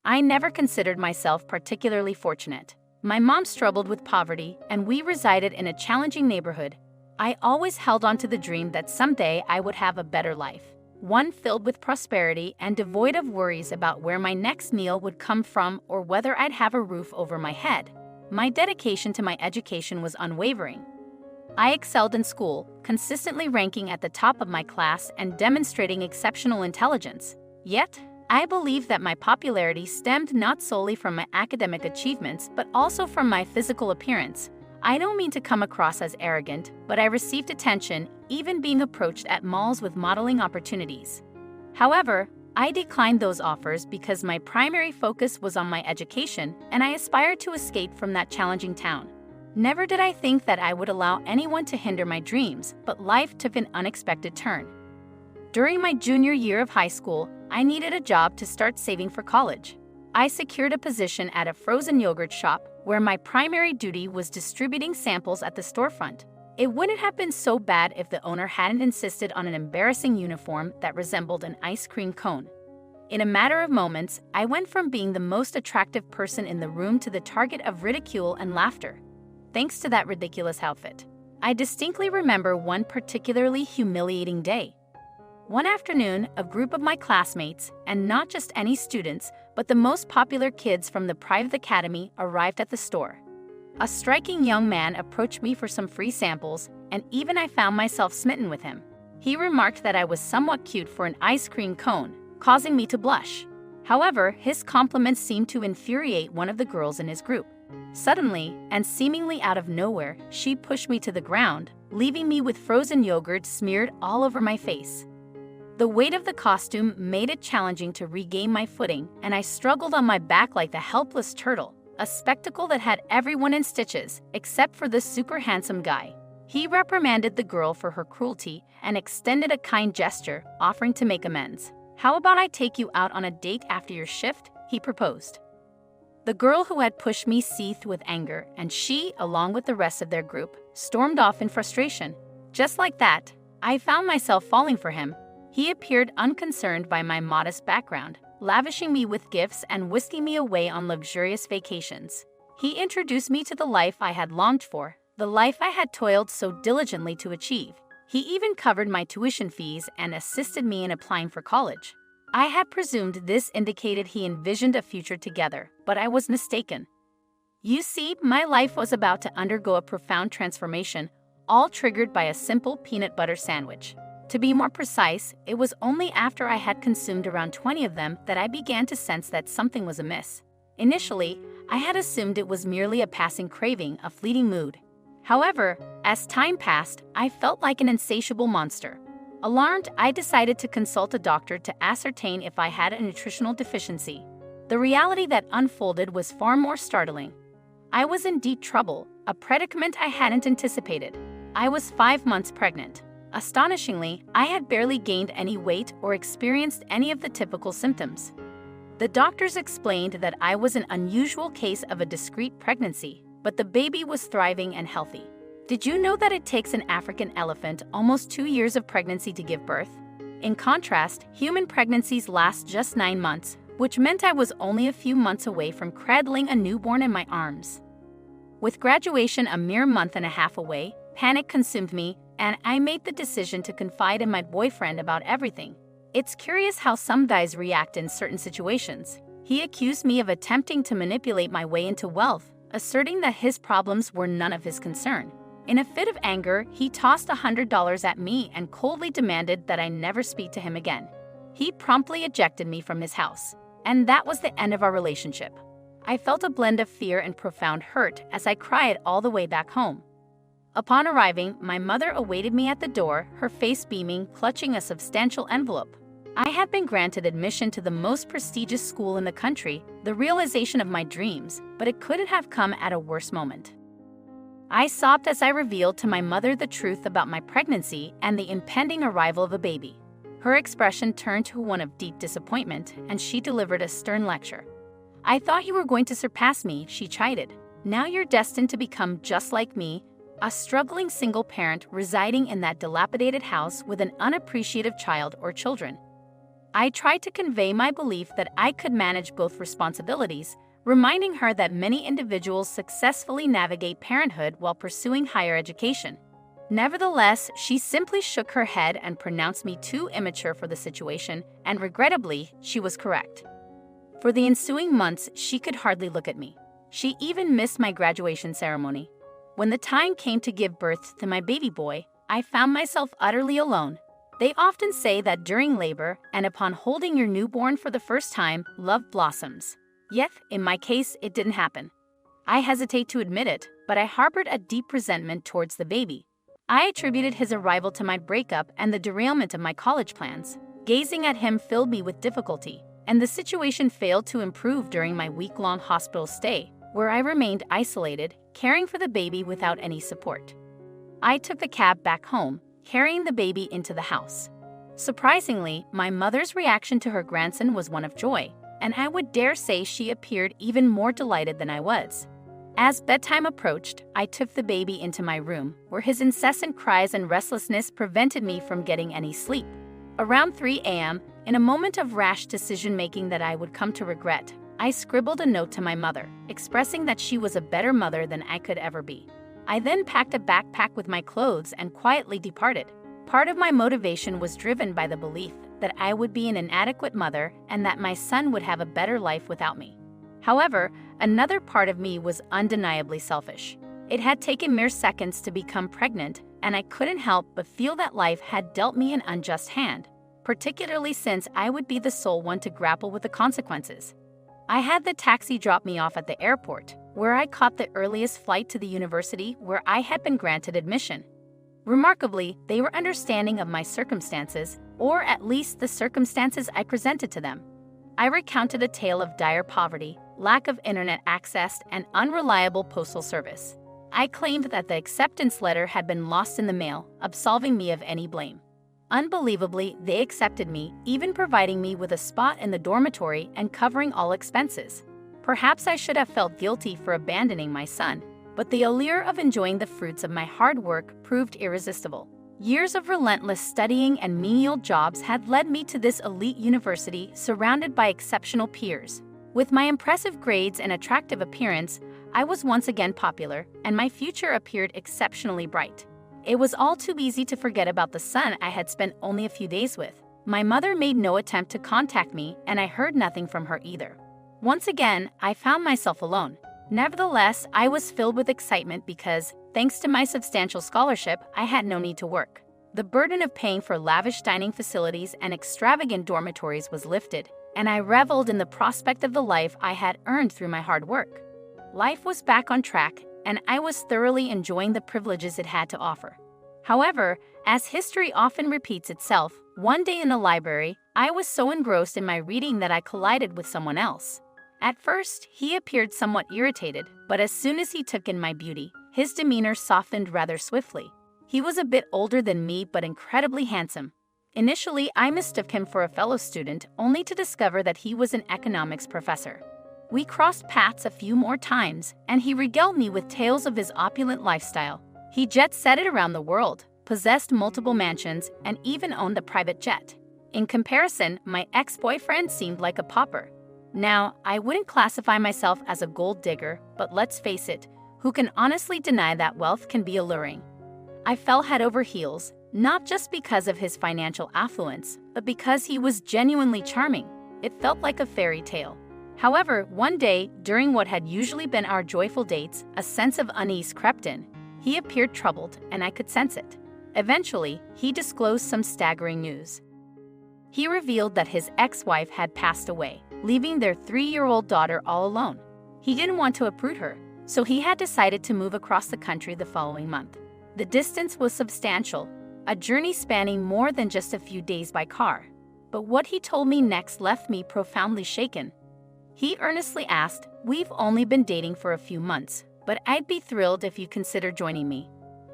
I never considered myself particularly fortunate. My mom struggled with poverty, and we resided in a challenging neighborhood. I always held on to the dream that someday I would have a better life, one filled with prosperity and devoid of worries about where my next meal would come from or whether I'd have a roof over my head. My dedication to my education was unwavering. I excelled in school, consistently ranking at the top of my class and demonstrating exceptional intelligence. Yet, I believe that my popularity stemmed not solely from my academic achievements but also from my physical appearance. I don't mean to come across as arrogant, but I received attention, even being approached at malls with modeling opportunities. However, I declined those offers because my primary focus was on my education and I aspired to escape from that challenging town. Never did I think that I would allow anyone to hinder my dreams, but life took an unexpected turn. During my junior year of high school, I needed a job to start saving for college. I secured a position at a frozen yogurt shop where my primary duty was distributing samples at the storefront. It wouldn't have been so bad if the owner hadn't insisted on an embarrassing uniform that resembled an ice cream cone. In a matter of moments, I went from being the most attractive person in the room to the target of ridicule and laughter. Thanks to that ridiculous outfit. I distinctly remember one particularly humiliating day. One afternoon, a group of my classmates, and not just any students, but the most popular kids from the private academy, arrived at the store. A striking young man approached me for some free samples, and even I found myself smitten with him. He remarked that I was somewhat cute for an ice cream cone, causing me to blush. However, his compliments seemed to infuriate one of the girls in his group. Suddenly, and seemingly out of nowhere, she pushed me to the ground, leaving me with frozen yogurt smeared all over my face. The weight of the costume made it challenging to regain my footing, and I struggled on my back like the helpless turtle, a spectacle that had everyone in stitches, except for the super handsome guy. He reprimanded the girl for her cruelty and extended a kind gesture, offering to make amends. "How about I take you out on a date after your shift?" he proposed. The girl who had pushed me seethed with anger, and she, along with the rest of their group, stormed off in frustration. Just like that, I found myself falling for him. He appeared unconcerned by my modest background, lavishing me with gifts and whisking me away on luxurious vacations. He introduced me to the life I had longed for, the life I had toiled so diligently to achieve. He even covered my tuition fees and assisted me in applying for college. I had presumed this indicated he envisioned a future together, but I was mistaken. You see, my life was about to undergo a profound transformation, all triggered by a simple peanut butter sandwich. To be more precise, it was only after I had consumed around 20 of them that I began to sense that something was amiss. Initially, I had assumed it was merely a passing craving, a fleeting mood. However, as time passed, I felt like an insatiable monster. Alarmed, I decided to consult a doctor to ascertain if I had a nutritional deficiency. The reality that unfolded was far more startling. I was in deep trouble, a predicament I hadn't anticipated. I was 5 months pregnant. Astonishingly, I had barely gained any weight or experienced any of the typical symptoms. The doctors explained that I was an unusual case of a discrete pregnancy, but the baby was thriving and healthy. Did you know that it takes an African elephant almost 2 years of pregnancy to give birth? In contrast, human pregnancies last just 9 months, which meant I was only a few months away from cradling a newborn in my arms. With graduation a mere month and a half away, panic consumed me, and I made the decision to confide in my boyfriend about everything. It's curious how some guys react in certain situations. He accused me of attempting to manipulate my way into wealth, asserting that his problems were none of his concern. In a fit of anger, he tossed $100 at me and coldly demanded that I never speak to him again. He promptly ejected me from his house, and that was the end of our relationship. I felt a blend of fear and profound hurt as I cried all the way back home. Upon arriving, my mother awaited me at the door, her face beaming, clutching a substantial envelope. I had been granted admission to the most prestigious school in the country, the realization of my dreams, but it couldn't have come at a worse moment. I sobbed as I revealed to my mother the truth about my pregnancy and the impending arrival of a baby. Her expression turned to one of deep disappointment, and she delivered a stern lecture. "I thought you were going to surpass me," she chided. "Now you're destined to become just like me, a struggling single parent residing in that dilapidated house with an unappreciative child or children." I tried to convey my belief that I could manage both responsibilities, reminding her that many individuals successfully navigate parenthood while pursuing higher education. Nevertheless, she simply shook her head and pronounced me too immature for the situation, and regrettably, she was correct. For the ensuing months, she could hardly look at me. She even missed my graduation ceremony. When the time came to give birth to my baby boy, I found myself utterly alone. They often say that during labor and upon holding your newborn for the first time, love blossoms. Yet, in my case, it didn't happen. I hesitate to admit it, but I harbored a deep resentment towards the baby. I attributed his arrival to my breakup and the derailment of my college plans. Gazing at him filled me with difficulty, and the situation failed to improve during my week-long hospital stay, where I remained isolated, caring for the baby without any support. I took the cab back home, carrying the baby into the house. Surprisingly, my mother's reaction to her grandson was one of joy, and I would dare say she appeared even more delighted than I was. As bedtime approached, I took the baby into my room, where his incessant cries and restlessness prevented me from getting any sleep. Around 3 a.m., in a moment of rash decision-making that I would come to regret, I scribbled a note to my mother, expressing that she was a better mother than I could ever be. I then packed a backpack with my clothes and quietly departed. Part of my motivation was driven by the belief that I would be an inadequate mother and that my son would have a better life without me. However, another part of me was undeniably selfish. It had taken mere seconds to become pregnant, and I couldn't help but feel that life had dealt me an unjust hand, particularly since I would be the sole one to grapple with the consequences. I had the taxi drop me off at the airport, where I caught the earliest flight to the university where I had been granted admission. Remarkably, they were understanding of my circumstances, or at least the circumstances I presented to them. I recounted a tale of dire poverty, lack of internet access, and unreliable postal service. I claimed that the acceptance letter had been lost in the mail, absolving me of any blame. Unbelievably, they accepted me, even providing me with a spot in the dormitory and covering all expenses. Perhaps I should have felt guilty for abandoning my son, but the allure of enjoying the fruits of my hard work proved irresistible. Years of relentless studying and menial jobs had led me to this elite university surrounded by exceptional peers. With my impressive grades and attractive appearance, I was once again popular, and my future appeared exceptionally bright. It was all too easy to forget about the son I had spent only a few days with. My mother made no attempt to contact me, and I heard nothing from her either. Once again, I found myself alone. Nevertheless, I was filled with excitement because, thanks to my substantial scholarship, I had no need to work. The burden of paying for lavish dining facilities and extravagant dormitories was lifted, and I reveled in the prospect of the life I had earned through my hard work. Life was back on track, and I was thoroughly enjoying the privileges it had to offer. However, as history often repeats itself, one day in the library, I was so engrossed in my reading that I collided with someone else. At first, he appeared somewhat irritated, but as soon as he took in my beauty, his demeanor softened rather swiftly. He was a bit older than me, but incredibly handsome. Initially, I mistook him for a fellow student, only to discover that he was an economics professor. We crossed paths a few more times, and he regaled me with tales of his opulent lifestyle. He jet-setted around the world, possessed multiple mansions, and even owned a private jet. In comparison, my ex-boyfriend seemed like a pauper. Now, I wouldn't classify myself as a gold digger, but let's face it, who can honestly deny that wealth can be alluring? I fell head over heels, not just because of his financial affluence, but because he was genuinely charming. It felt like a fairy tale. However, one day, during what had usually been our joyful dates, a sense of unease crept in. He appeared troubled, and I could sense it. Eventually, he disclosed some staggering news. He revealed that his ex-wife had passed away, leaving their 3-year-old daughter all alone. He didn't want to uproot her, so he had decided to move across the country the following month. The distance was substantial, a journey spanning more than just a few days by car. But what he told me next left me profoundly shaken. He earnestly asked, "We've only been dating for a few months, but I'd be thrilled if you consider joining me.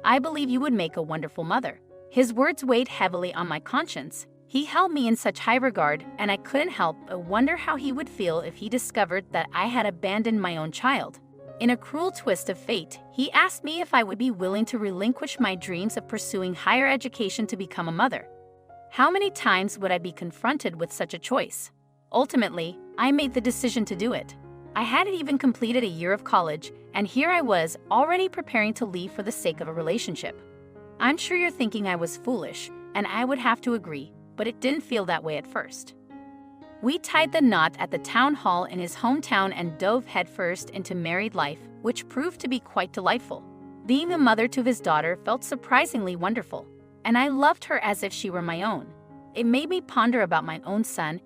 I believe you would make a wonderful mother." His words weighed heavily on my conscience. He held me in such high regard, and I couldn't help but wonder how he would feel if he discovered that I had abandoned my own child. In a cruel twist of fate, he asked me if I would be willing to relinquish my dreams of pursuing higher education to become a mother. How many times would I be confronted with such a choice? Ultimately, I made the decision to do it. I hadn't even completed a year of college, and here I was, already preparing to leave for the sake of a relationship. I'm sure you're thinking I was foolish, and I would have to agree, but it didn't feel that way at first. We tied the knot at the town hall in his hometown and dove headfirst into married life, which proved to be quite delightful. Being a mother to his daughter felt surprisingly wonderful, and I loved her as if she were my own. It made me ponder about my own son,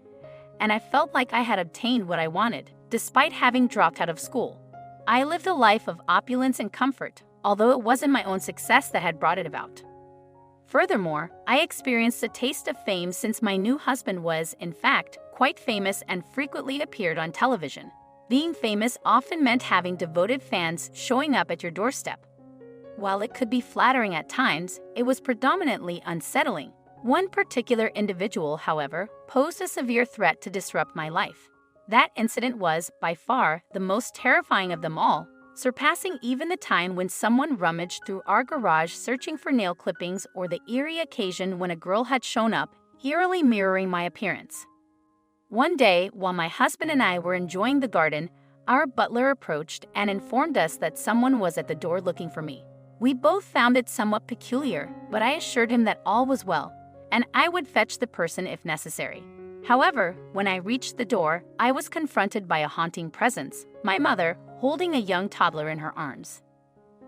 and I felt like I had obtained what I wanted, despite having dropped out of school. I lived a life of opulence and comfort, although it wasn't my own success that had brought it about. Furthermore, I experienced a taste of fame since my new husband was, in fact, quite famous and frequently appeared on television. Being famous often meant having devoted fans showing up at your doorstep. While it could be flattering at times, it was predominantly unsettling. One particular individual, however, posed a severe threat to disrupt my life. That incident was, by far, the most terrifying of them all, surpassing even the time when someone rummaged through our garage searching for nail clippings or the eerie occasion when a girl had shown up, eerily mirroring my appearance. One day, while my husband and I were enjoying the garden, our butler approached and informed us that someone was at the door looking for me. We both found it somewhat peculiar, but I assured him that all was well, and I would fetch the person if necessary. However, when I reached the door, I was confronted by a haunting presence, my mother, holding a young toddler in her arms.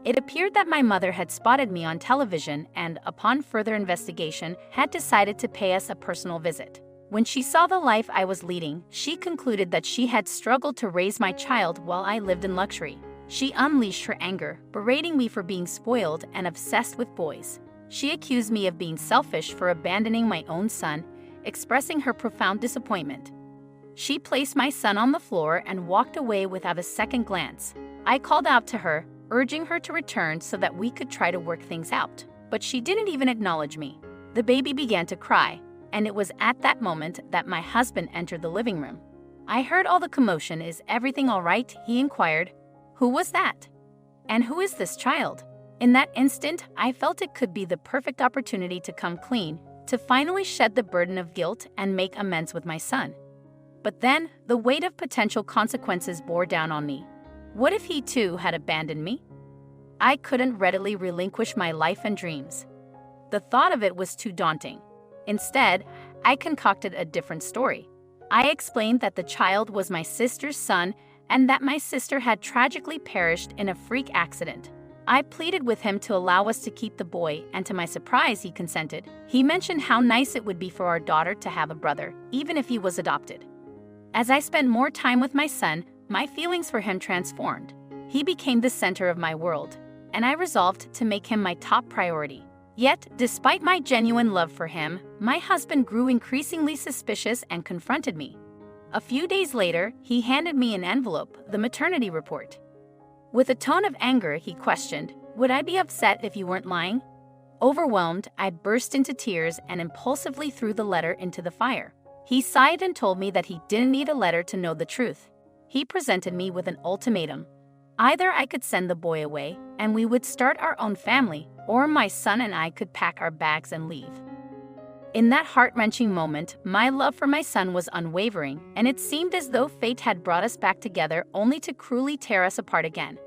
It appeared that my mother had spotted me on television and, upon further investigation, had decided to pay us a personal visit. When she saw the life I was leading, she concluded that she had struggled to raise my child while I lived in luxury. She unleashed her anger, berating me for being spoiled and obsessed with boys. She accused me of being selfish for abandoning my own son, expressing her profound disappointment. She placed my son on the floor and walked away without a second glance. I called out to her, urging her to return so that we could try to work things out, but she didn't even acknowledge me. The baby began to cry, and it was at that moment that my husband entered the living room. I heard all the commotion. "Is everything all right?" he inquired. "Who was that? And who is this child?" In that instant, I felt it could be the perfect opportunity to come clean, to finally shed the burden of guilt and make amends with my son. But then, the weight of potential consequences bore down on me. What if he too had abandoned me? I couldn't readily relinquish my life and dreams. The thought of it was too daunting. Instead, I concocted a different story. I explained that the child was my sister's son and that my sister had tragically perished in a freak accident. I pleaded with him to allow us to keep the boy, and to my surprise, he consented. He mentioned how nice it would be for our daughter to have a brother, even if he was adopted. As I spent more time with my son, my feelings for him transformed. He became the center of my world, and I resolved to make him my top priority. Yet, despite my genuine love for him, my husband grew increasingly suspicious and confronted me. A few days later, he handed me an envelope, the maternity report. With a tone of anger, he questioned, "Would I be upset if you weren't lying?" Overwhelmed, I burst into tears and impulsively threw the letter into the fire. He sighed and told me that he didn't need a letter to know the truth. He presented me with an ultimatum. Either I could send the boy away, and we would start our own family, or my son and I could pack our bags and leave. In that heart-wrenching moment, my love for my son was unwavering, and it seemed as though fate had brought us back together only to cruelly tear us apart again.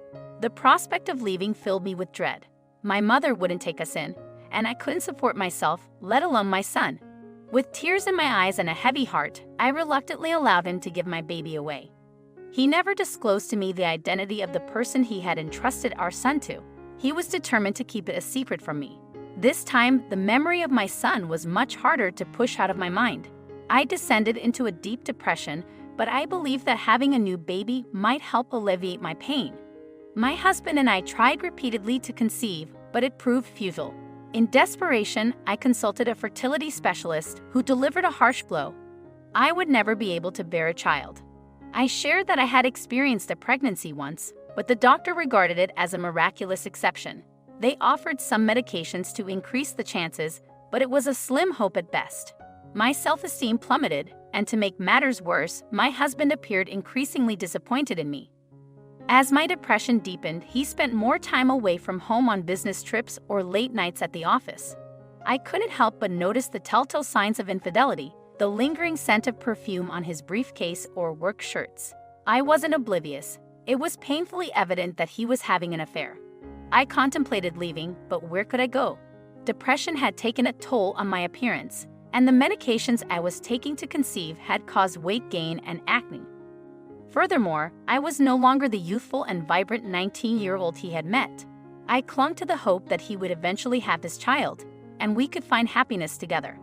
The prospect of leaving filled me with dread. My mother wouldn't take us in, and I couldn't support myself, let alone my son. With tears in my eyes and a heavy heart, I reluctantly allowed him to give my baby away. He never disclosed to me the identity of the person he had entrusted our son to. He was determined to keep it a secret from me. This time, the memory of my son was much harder to push out of my mind. I descended into a deep depression, but I believed that having a new baby might help alleviate my pain. My husband and I tried repeatedly to conceive, but it proved futile. In desperation, I consulted a fertility specialist who delivered a harsh blow. I would never be able to bear a child. I shared that I had experienced a pregnancy once, but the doctor regarded it as a miraculous exception. They offered some medications to increase the chances, but it was a slim hope at best. My self-esteem plummeted, and to make matters worse, my husband appeared increasingly disappointed in me. As my depression deepened, he spent more time away from home on business trips or late nights at the office. I couldn't help but notice the telltale signs of infidelity, the lingering scent of perfume on his briefcase or work shirts. I wasn't oblivious. It was painfully evident that he was having an affair. I contemplated leaving, but where could I go? Depression had taken a toll on my appearance, and the medications I was taking to conceive had caused weight gain and acne. Furthermore, I was no longer the youthful and vibrant 19-year-old he had met. I clung to the hope that he would eventually have his child, and we could find happiness together.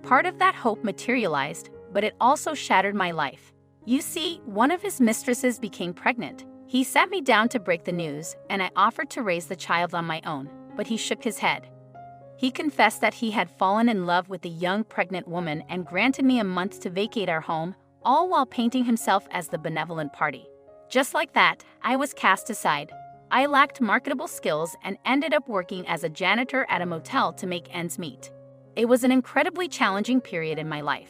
Part of that hope materialized, but it also shattered my life. You see, one of his mistresses became pregnant. He sat me down to break the news, and I offered to raise the child on my own, but he shook his head. He confessed that he had fallen in love with the young pregnant woman and granted me a month to vacate our home, all while painting himself as the benevolent party. Just like that, I was cast aside. I lacked marketable skills and ended up working as a janitor at a motel to make ends meet. It was an incredibly challenging period in my life.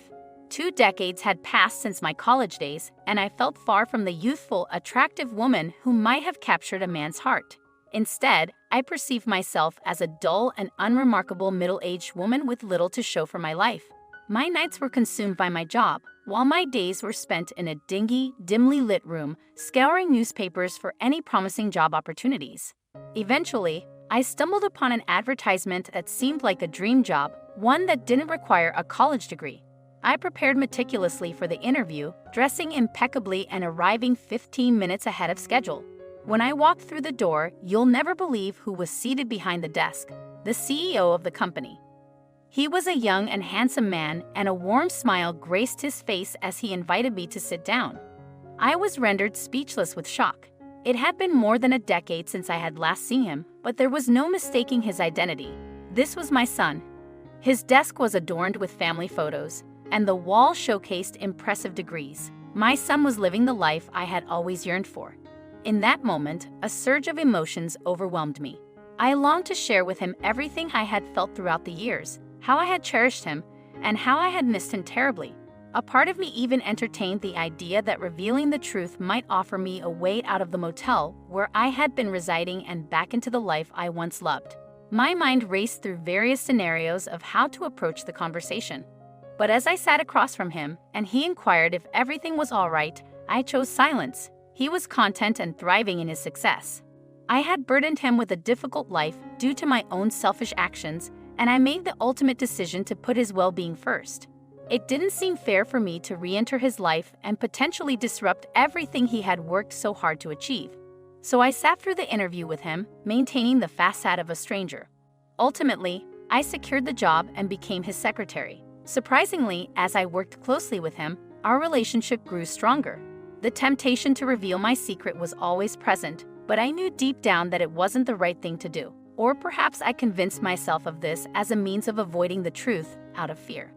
2 decades had passed since my college days, and I felt far from the youthful, attractive woman who might have captured a man's heart. Instead, I perceived myself as a dull and unremarkable middle-aged woman with little to show for my life. My nights were consumed by my job, while my days were spent in a dingy, dimly lit room, scouring newspapers for any promising job opportunities. Eventually, I stumbled upon an advertisement that seemed like a dream job, one that didn't require a college degree. I prepared meticulously for the interview, dressing impeccably and arriving 15 minutes ahead of schedule. When I walked through the door, you'll never believe who was seated behind the desk: the CEO of the company. He was a young and handsome man, and a warm smile graced his face as he invited me to sit down. I was rendered speechless with shock. It had been more than a decade since I had last seen him, but there was no mistaking his identity. This was my son. His desk was adorned with family photos, and the wall showcased impressive degrees. My son was living the life I had always yearned for. In that moment, a surge of emotions overwhelmed me. I longed to share with him everything I had felt throughout the years, how I had cherished him, and how I had missed him terribly. A part of me even entertained the idea that revealing the truth might offer me a way out of the motel where I had been residing and back into the life I once loved. My mind raced through various scenarios of how to approach the conversation. But as I sat across from him and he inquired if everything was all right, I chose silence. He was content and thriving in his success. I had burdened him with a difficult life due to my own selfish actions, and I made the ultimate decision to put his well-being first. It didn't seem fair for me to re-enter his life and potentially disrupt everything he had worked so hard to achieve. So I sat through the interview with him, maintaining the facade of a stranger. Ultimately, I secured the job and became his secretary. Surprisingly, as I worked closely with him, our relationship grew stronger. The temptation to reveal my secret was always present, but I knew deep down that it wasn't the right thing to do. Or perhaps I convinced myself of this as a means of avoiding the truth out of fear.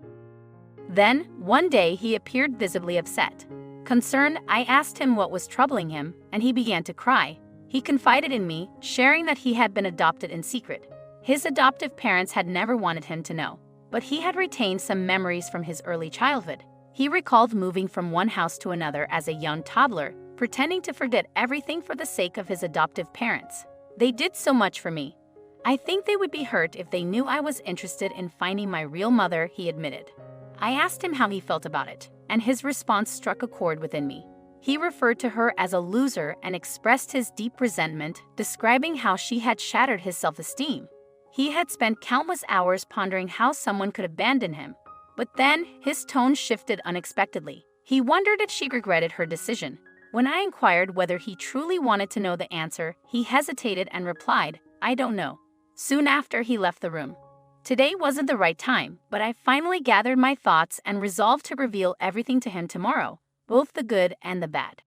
Then, one day, he appeared visibly upset. Concerned, I asked him what was troubling him, and he began to cry. He confided in me, sharing that he had been adopted in secret. His adoptive parents had never wanted him to know, but he had retained some memories from his early childhood. He recalled moving from one house to another as a young toddler, pretending to forget everything for the sake of his adoptive parents. They did so much for me. I think they would be hurt if they knew I was interested in finding my real mother, he admitted. I asked him how he felt about it, and his response struck a chord within me. He referred to her as a loser and expressed his deep resentment, describing how she had shattered his self-esteem. He had spent countless hours pondering how someone could abandon him. But then, his tone shifted unexpectedly. He wondered if she regretted her decision. When I inquired whether he truly wanted to know the answer, he hesitated and replied, "I don't know." Soon after, he left the room. Today wasn't the right time, but I finally gathered my thoughts and resolved to reveal everything to him tomorrow, both the good and the bad.